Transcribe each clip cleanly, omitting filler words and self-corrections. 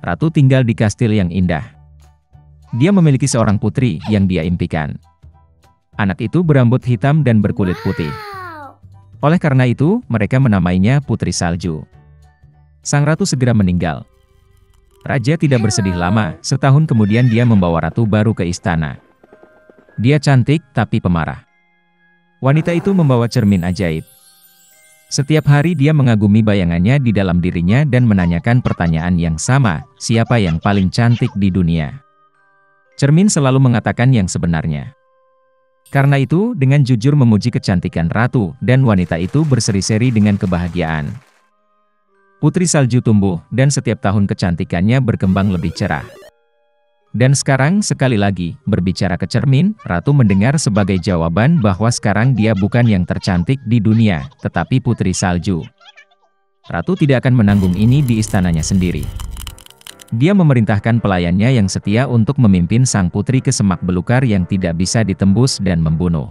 Ratu tinggal di kastil yang indah. Dia memiliki seorang putri yang dia impikan. Anak itu berambut hitam dan berkulit putih. Oleh karena itu, mereka menamainya Putri Salju. Sang ratu segera meninggal. Raja tidak bersedih lama, setahun kemudian dia membawa ratu baru ke istana. Dia cantik tapi pemarah. Wanita itu membawa cermin ajaib. Setiap hari dia mengagumi bayangannya di dalam dirinya dan menanyakan pertanyaan yang sama, siapa yang paling cantik di dunia? Cermin selalu mengatakan yang sebenarnya. Karena itu, dengan jujur memuji kecantikan ratu, dan wanita itu berseri-seri dengan kebahagiaan. Putri Salju tumbuh, dan setiap tahun kecantikannya berkembang lebih cerah. Dan sekarang, sekali lagi, berbicara ke cermin, ratu mendengar sebagai jawaban bahwa sekarang dia bukan yang tercantik di dunia, tetapi Putri Salju. Ratu tidak akan menanggung ini di istananya sendiri. Dia memerintahkan pelayannya yang setia untuk memimpin sang putri ke semak belukar yang tidak bisa ditembus dan membunuh.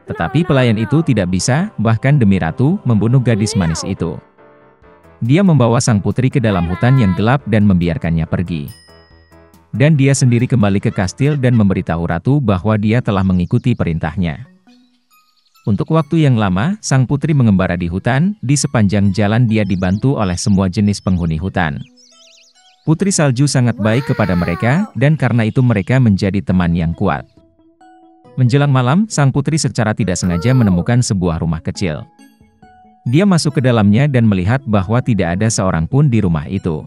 Tetapi pelayan itu tidak bisa, bahkan demi ratu, membunuh gadis manis itu. Dia membawa sang putri ke dalam hutan yang gelap dan membiarkannya pergi. Dan dia sendiri kembali ke kastil dan memberitahu ratu bahwa dia telah mengikuti perintahnya. Untuk waktu yang lama, sang putri mengembara di hutan, di sepanjang jalan dia dibantu oleh semua jenis penghuni hutan. Putri Salju sangat baik kepada mereka, dan karena itu mereka menjadi teman yang kuat. Menjelang malam, sang putri secara tidak sengaja menemukan sebuah rumah kecil. Dia masuk ke dalamnya dan melihat bahwa tidak ada seorang pun di rumah itu.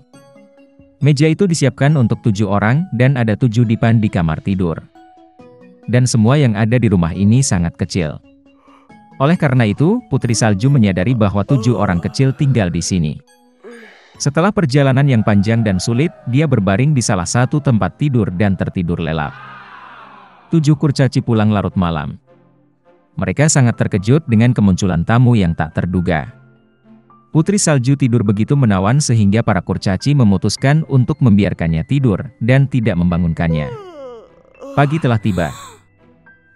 Meja itu disiapkan untuk 7 orang, dan ada 7 dipan di kamar tidur. Dan semua yang ada di rumah ini sangat kecil. Oleh karena itu, Putri Salju menyadari bahwa 7 orang kecil tinggal di sini. Setelah perjalanan yang panjang dan sulit, dia berbaring di salah satu tempat tidur dan tertidur lelap. 7 kurcaci pulang larut malam. Mereka sangat terkejut dengan kemunculan tamu yang tak terduga. Putri Salju tidur begitu menawan sehingga para kurcaci memutuskan untuk membiarkannya tidur, dan tidak membangunkannya. Pagi telah tiba.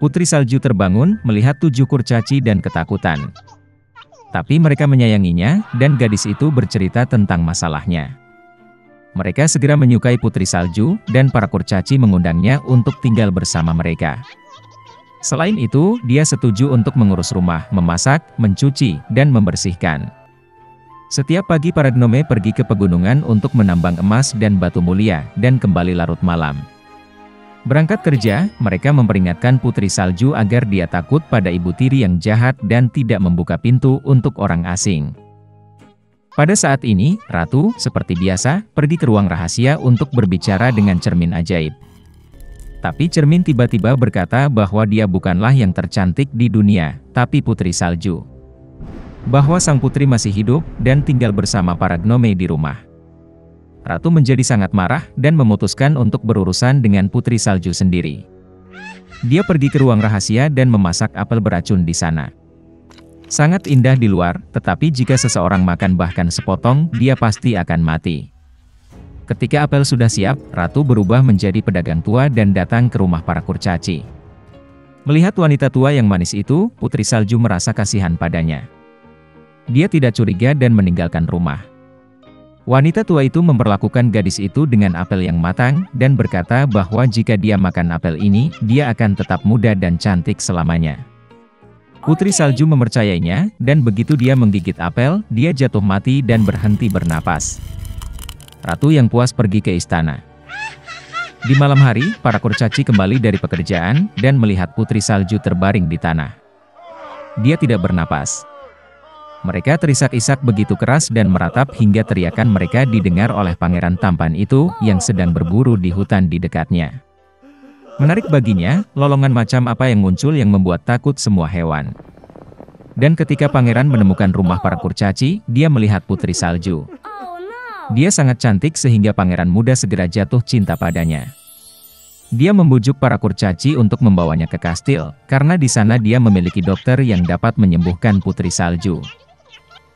Putri Salju terbangun, melihat 7 kurcaci dan ketakutan. Tapi mereka menyayanginya, dan gadis itu bercerita tentang masalahnya. Mereka segera menyukai Putri Salju, dan para kurcaci mengundangnya untuk tinggal bersama mereka. Selain itu, dia setuju untuk mengurus rumah, memasak, mencuci, dan membersihkan. Setiap pagi para gnome pergi ke pegunungan untuk menambang emas dan batu mulia, dan kembali larut malam. Berangkat kerja, mereka memperingatkan Putri Salju agar dia takut pada ibu tiri yang jahat dan tidak membuka pintu untuk orang asing. Pada saat ini, Ratu, seperti biasa, pergi ke ruang rahasia untuk berbicara dengan cermin ajaib. Tapi cermin tiba-tiba berkata bahwa dia bukanlah yang tercantik di dunia, tapi Putri Salju. Bahwa sang putri masih hidup, dan tinggal bersama para gnome di rumah. Ratu menjadi sangat marah, dan memutuskan untuk berurusan dengan Putri Salju sendiri. Dia pergi ke ruang rahasia dan memasak apel beracun di sana. Sangat indah di luar, tetapi jika seseorang makan bahkan sepotong, dia pasti akan mati. Ketika apel sudah siap, Ratu berubah menjadi pedagang tua dan datang ke rumah para kurcaci. Melihat wanita tua yang manis itu, Putri Salju merasa kasihan padanya. Dia tidak curiga dan meninggalkan rumah. Wanita tua itu memperlakukan gadis itu dengan apel yang matang, dan berkata bahwa jika dia makan apel ini, dia akan tetap muda dan cantik selamanya. Putri Salju mempercayainya, dan begitu dia menggigit apel, dia jatuh mati dan berhenti bernapas. Ratu yang puas pergi ke istana. Di malam hari, para kurcaci kembali dari pekerjaan, dan melihat Putri Salju terbaring di tanah. Dia tidak bernapas. Mereka terisak-isak begitu keras dan meratap hingga teriakan mereka didengar oleh pangeran tampan itu, yang sedang berburu di hutan di dekatnya. Menarik baginya, lolongan macam apa yang muncul yang membuat takut semua hewan. Dan ketika pangeran menemukan rumah para kurcaci, dia melihat Putri Salju. Dia sangat cantik sehingga pangeran muda segera jatuh cinta padanya. Dia membujuk para kurcaci untuk membawanya ke kastil, karena di sana dia memiliki dokter yang dapat menyembuhkan Putri Salju.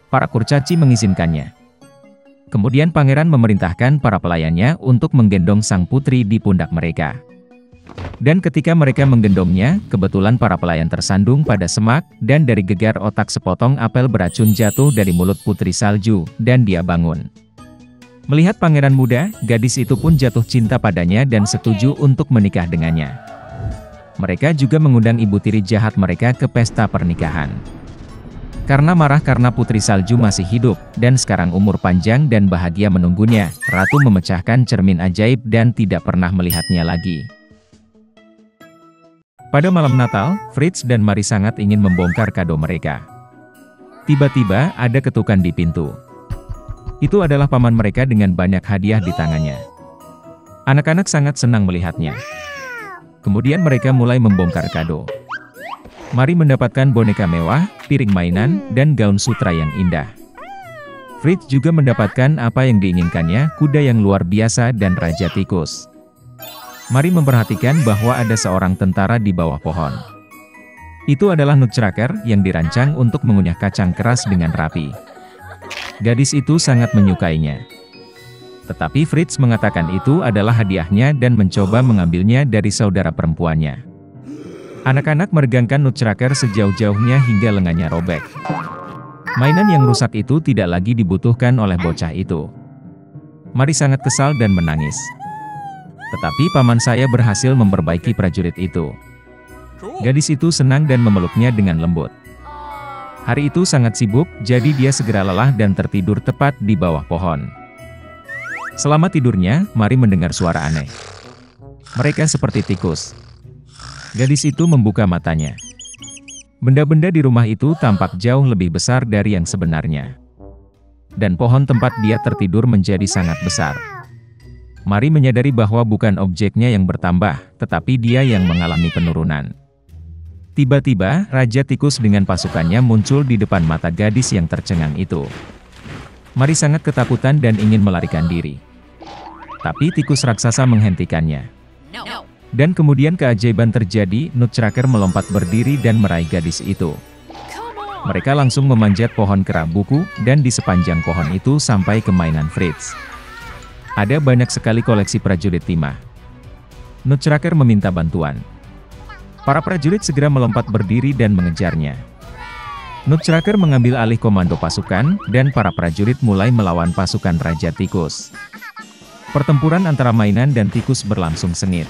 Para kurcaci mengizinkannya. Kemudian pangeran memerintahkan para pelayannya untuk menggendong sang putri di pundak mereka. Dan ketika mereka menggendongnya, kebetulan para pelayan tersandung pada semak, dan dari gegar otak sepotong apel beracun jatuh dari mulut Putri Salju, dan dia bangun. Melihat pangeran muda, gadis itu pun jatuh cinta padanya dan setuju untuk menikah dengannya. Mereka juga mengundang ibu tiri jahat mereka ke pesta pernikahan. Karena marah karena Putri Salju masih hidup, dan sekarang umur panjang dan bahagia menunggunya, Ratu memecahkan cermin ajaib dan tidak pernah melihatnya lagi. Pada malam Natal, Fritz dan Mary sangat ingin membongkar kado mereka. Tiba-tiba, ada ketukan di pintu. Itu adalah paman mereka dengan banyak hadiah di tangannya. Anak-anak sangat senang melihatnya. Kemudian mereka mulai membongkar kado. Mary mendapatkan boneka mewah, piring mainan, dan gaun sutra yang indah. Fritz juga mendapatkan apa yang diinginkannya, kuda yang luar biasa dan raja tikus. Mary memperhatikan bahwa ada seorang tentara di bawah pohon. Itu adalah Nutcracker yang dirancang untuk mengunyah kacang keras dengan rapi. Gadis itu sangat menyukainya. Tetapi Fritz mengatakan itu adalah hadiahnya dan mencoba mengambilnya dari saudara perempuannya. Anak-anak meregangkan Nutcracker sejauh-jauhnya hingga lengannya robek. Mainan yang rusak itu tidak lagi dibutuhkan oleh bocah itu. Mary sangat kesal dan menangis. Tetapi paman saya berhasil memperbaiki prajurit itu. Gadis itu senang dan memeluknya dengan lembut. Hari itu sangat sibuk, jadi dia segera lelah dan tertidur tepat di bawah pohon. Selama tidurnya, Mary mendengar suara aneh. Mereka seperti tikus. Gadis itu membuka matanya. Benda-benda di rumah itu tampak jauh lebih besar dari yang sebenarnya. Dan pohon tempat dia tertidur menjadi sangat besar. Mary menyadari bahwa bukan objeknya yang bertambah, tetapi dia yang mengalami penurunan. Tiba-tiba, Raja Tikus dengan pasukannya muncul di depan mata gadis yang tercengang itu. Mary sangat ketakutan dan ingin melarikan diri. Tapi tikus raksasa menghentikannya. Dan kemudian keajaiban terjadi, Nutcracker melompat berdiri dan meraih gadis itu. Mereka langsung memanjat pohon kera buku, dan di sepanjang pohon itu sampai ke mainan Fritz. Ada banyak sekali koleksi prajurit timah. Nutcracker meminta bantuan. Para prajurit segera melompat berdiri dan mengejarnya. Nutcracker mengambil alih komando pasukan, dan para prajurit mulai melawan pasukan Raja Tikus. Pertempuran antara mainan dan tikus berlangsung sengit.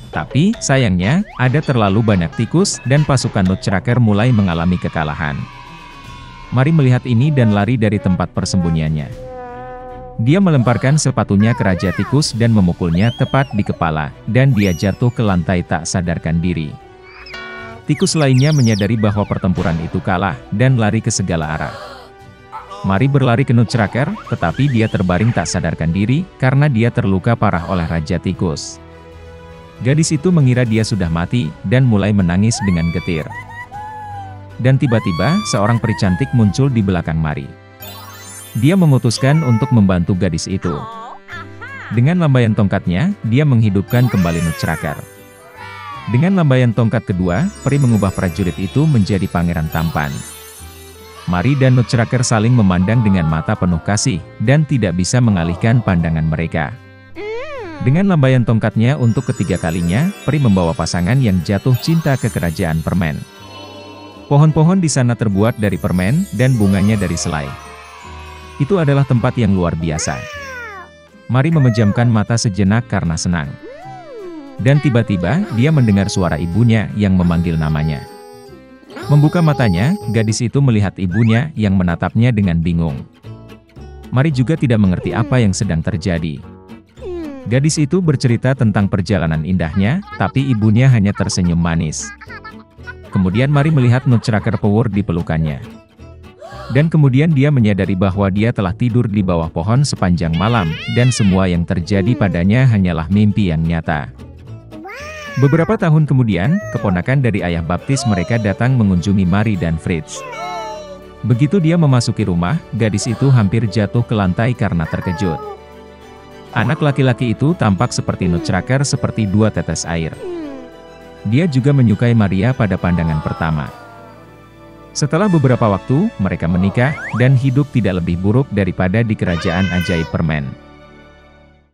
Tapi, sayangnya, ada terlalu banyak tikus, dan pasukan Nutcracker mulai mengalami kekalahan. Mary melihat ini dan lari dari tempat persembunyiannya. Dia melemparkan sepatunya ke Raja Tikus dan memukulnya tepat di kepala, dan dia jatuh ke lantai tak sadarkan diri. Tikus lainnya menyadari bahwa pertempuran itu kalah, dan lari ke segala arah. Mary berlari ke Nutcracker, tetapi dia terbaring tak sadarkan diri, karena dia terluka parah oleh Raja Tikus. Gadis itu mengira dia sudah mati, dan mulai menangis dengan getir. Dan tiba-tiba, seorang peri cantik muncul di belakang Mary. Dia memutuskan untuk membantu gadis itu. Dengan lambaian tongkatnya, dia menghidupkan kembali Nutcracker. Dengan lambaian tongkat kedua, peri mengubah prajurit itu menjadi pangeran tampan. Mary dan Nutcracker saling memandang dengan mata penuh kasih, dan tidak bisa mengalihkan pandangan mereka. Dengan lambaian tongkatnya untuk ketiga kalinya, peri membawa pasangan yang jatuh cinta ke kerajaan permen. Pohon-pohon di sana terbuat dari permen, dan bunganya dari selai. Itu adalah tempat yang luar biasa. Mary memejamkan mata sejenak karena senang. Dan tiba-tiba, dia mendengar suara ibunya yang memanggil namanya. Membuka matanya, gadis itu melihat ibunya yang menatapnya dengan bingung. Mary juga tidak mengerti apa yang sedang terjadi. Gadis itu bercerita tentang perjalanan indahnya, tapi ibunya hanya tersenyum manis. Kemudian Mary melihat Nutcracker power di pelukannya. Dan kemudian dia menyadari bahwa dia telah tidur di bawah pohon sepanjang malam, dan semua yang terjadi padanya hanyalah mimpi yang nyata. Beberapa tahun kemudian, keponakan dari ayah baptis mereka datang mengunjungi Mary dan Fritz. Begitu dia memasuki rumah, gadis itu hampir jatuh ke lantai karena terkejut. Anak laki-laki itu tampak seperti Nutcracker seperti dua tetes air. Dia juga menyukai Maria pada pandangan pertama. Setelah beberapa waktu, mereka menikah, dan hidup tidak lebih buruk daripada di kerajaan ajaib permen.